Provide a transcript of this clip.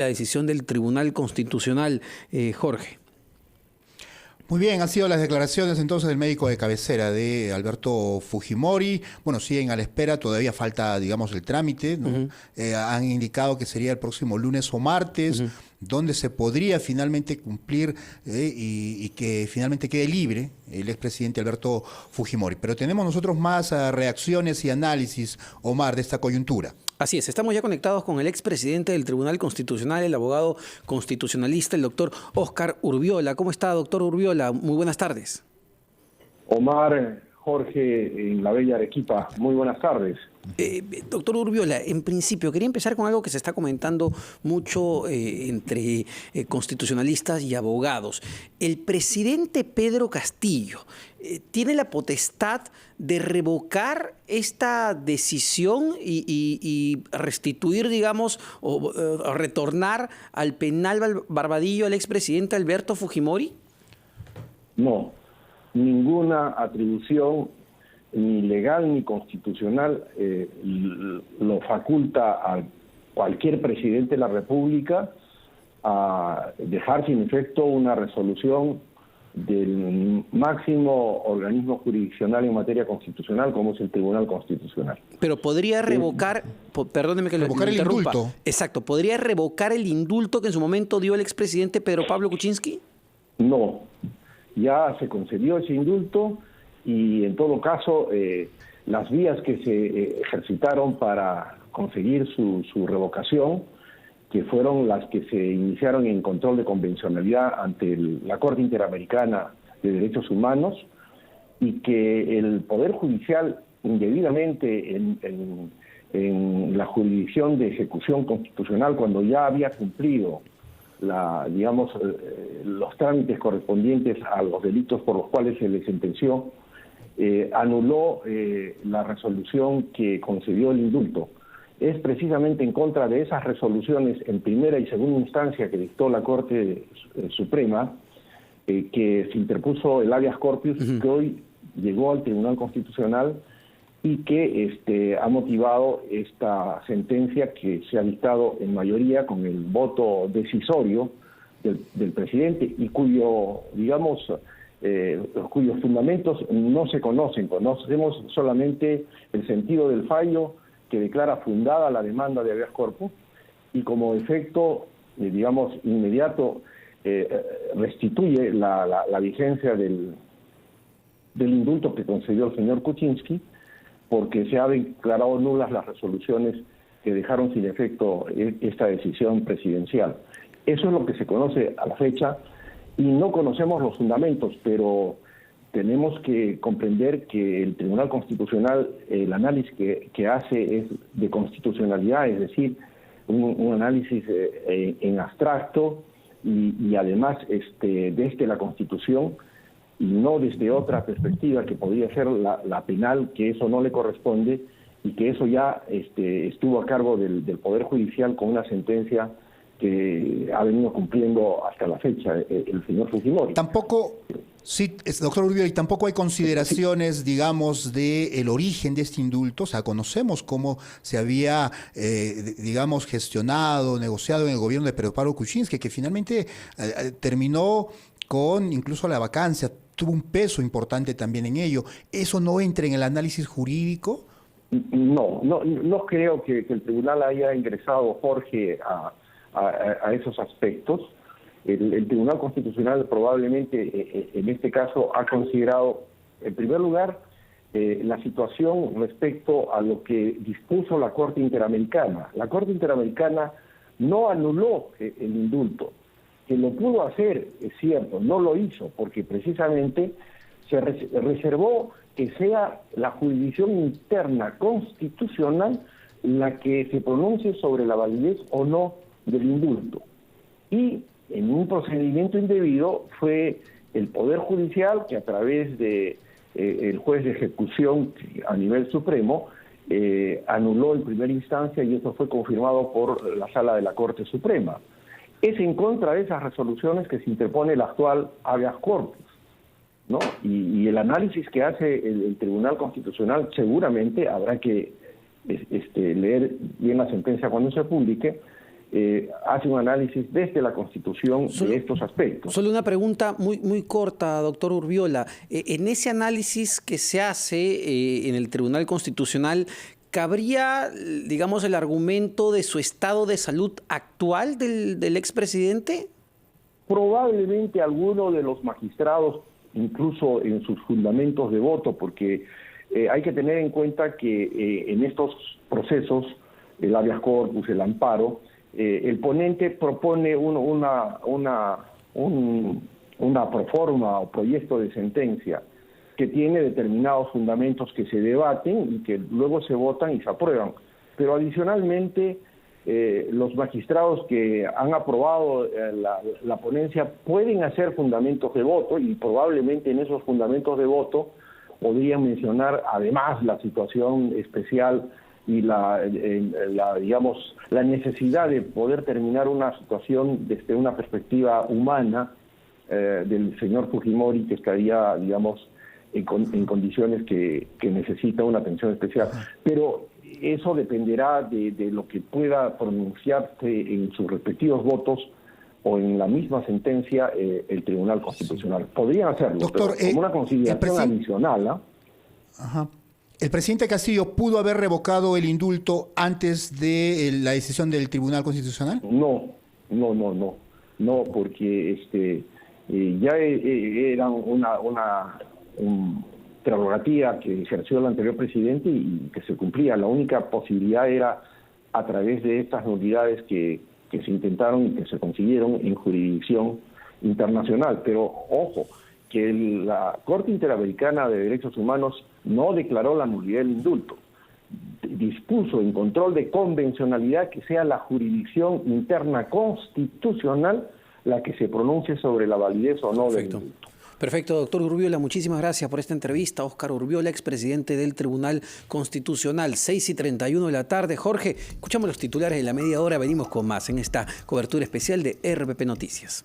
la decisión del Tribunal Constitucional, Jorge. Muy bien, han sido las declaraciones entonces del médico de cabecera de Alberto Fujimori. Bueno, siguen a la espera, todavía falta, digamos, el trámite, ¿no? Han indicado que sería el próximo lunes o martes, donde se podría finalmente cumplir y que finalmente quede libre el expresidente Alberto Fujimori. Pero tenemos nosotros más reacciones y análisis, Omar, de esta coyuntura. Así es, estamos ya conectados con el expresidente del Tribunal Constitucional, el abogado constitucionalista, el doctor Óscar Urbiola. ¿Cómo está, doctor Urbiola? Muy buenas tardes. Omar, Jorge, en la bella Arequipa, muy buenas tardes. Doctor Urbiola, en principio quería empezar con algo que se está comentando mucho entre constitucionalistas y abogados. El presidente Pedro Castillo tiene la potestad de revocar esta decisión y restituir, digamos, o retornar al penal Barbadillo al expresidente Alberto Fujimori. No, ninguna atribución ni legal ni constitucional lo faculta a cualquier presidente de la República a dejar sin efecto una resolución del máximo organismo jurisdiccional en materia constitucional, como es el Tribunal Constitucional. Pero podría revocar, perdóneme que lo interrumpa. El indulto. Exacto, ¿podría revocar el indulto que en su momento dio el expresidente Pedro Pablo Kuczynski? No, ya se concedió ese indulto y en todo caso las vías que se ejercitaron para conseguir su revocación, que fueron las que se iniciaron en control de convencionalidad ante la Corte Interamericana de Derechos Humanos, y que el Poder Judicial indebidamente en la jurisdicción de ejecución constitucional, cuando ya había cumplido los trámites correspondientes a los delitos por los cuales se le sentenció, anuló la resolución que concedió el indulto. Es precisamente en contra de esas resoluciones en primera y segunda instancia que dictó la Corte Suprema que se interpuso el habeas corpus, que hoy llegó al Tribunal Constitucional y que ha motivado esta sentencia que se ha dictado en mayoría con el voto decisorio del presidente y cuyos fundamentos no se conocen. Conocemos solamente el sentido del fallo que declara fundada la demanda de habeas corpus y como efecto, inmediato, restituye la vigencia del indulto que concedió el señor Kuczynski, porque se han declarado nulas las resoluciones que dejaron sin efecto esta decisión presidencial. Eso es lo que se conoce a la fecha y no conocemos los fundamentos, pero tenemos que comprender que el Tribunal Constitucional, el análisis que hace es de constitucionalidad, es decir, un análisis en abstracto y además desde la Constitución y no desde otra perspectiva que podría ser la penal, que eso no le corresponde y que eso ya estuvo a cargo del Poder Judicial con una sentencia que ha venido cumpliendo hasta la fecha el señor Fujimori. Tampoco, sí, doctor Urbiola, y tampoco hay consideraciones, digamos, del origen de este indulto. O sea, conocemos cómo se había, gestionado, negociado en el gobierno de Pedro Pablo Kuczynski, que finalmente terminó con incluso la vacancia, tuvo un peso importante también en ello. ¿Eso no entra en el análisis jurídico? No creo que el tribunal haya ingresado, Jorge, a esos aspectos. El Tribunal Constitucional probablemente en este caso ha considerado, en primer lugar, la situación respecto a lo que dispuso la Corte Interamericana. La Corte Interamericana no anuló el indulto, que lo pudo hacer, es cierto, no lo hizo, porque precisamente se reservó que sea la jurisdicción interna constitucional la que se pronuncie sobre la validez o no del indulto. Y en un procedimiento indebido fue el Poder Judicial que a través de el juez de ejecución a nivel supremo anuló en primera instancia y eso fue confirmado por la Sala de la Corte Suprema. Es en contra de esas resoluciones que se interpone el actual habeas corpus, ¿no? Y el análisis que hace el Tribunal Constitucional seguramente habrá que leer bien la sentencia cuando se publique, hace un análisis desde la Constitución de estos aspectos. Solo una pregunta muy corta, doctor Urbiola. En ese análisis que se hace en el Tribunal Constitucional, ¿cabría, digamos, el argumento de su estado de salud actual del expresidente? Probablemente alguno de los magistrados, incluso en sus fundamentos de voto, porque hay que tener en cuenta que en estos procesos, el habeas corpus, el amparo, el ponente propone una proforma o proyecto de sentencia que tiene determinados fundamentos que se debaten y que luego se votan y se aprueban. Pero adicionalmente, los magistrados que han aprobado la ponencia pueden hacer fundamentos de voto y probablemente en esos fundamentos de voto podrían mencionar además la situación especial y digamos, la necesidad de poder terminar una situación desde una perspectiva humana del señor Fujimori, que estaría, digamos, en condiciones que necesita una atención especial. Pero eso dependerá de lo que pueda pronunciarse en sus respectivos votos o en la misma sentencia el Tribunal Constitucional. Podrían hacerlo, doctor, pero como una consideración adicional. Ajá. ¿El presidente Castillo pudo haber revocado el indulto antes de la decisión del Tribunal Constitucional? No, porque ya era una prerrogativa que ejerció el anterior presidente y que se cumplía. La única posibilidad era a través de estas nulidades que se intentaron y que se consiguieron en jurisdicción internacional. Pero ojo, que la Corte Interamericana de Derechos Humanos no declaró la nulidad del indulto. Dispuso en control de convencionalidad que sea la jurisdicción interna constitucional la que se pronuncie sobre la validez o no del indulto. Perfecto, doctor Urbiola, muchísimas gracias por esta entrevista. Óscar Urbiola, expresidente del Tribunal Constitucional, 6:31 de la tarde. Jorge, escuchamos los titulares de la media hora, venimos con más en esta cobertura especial de RPP Noticias.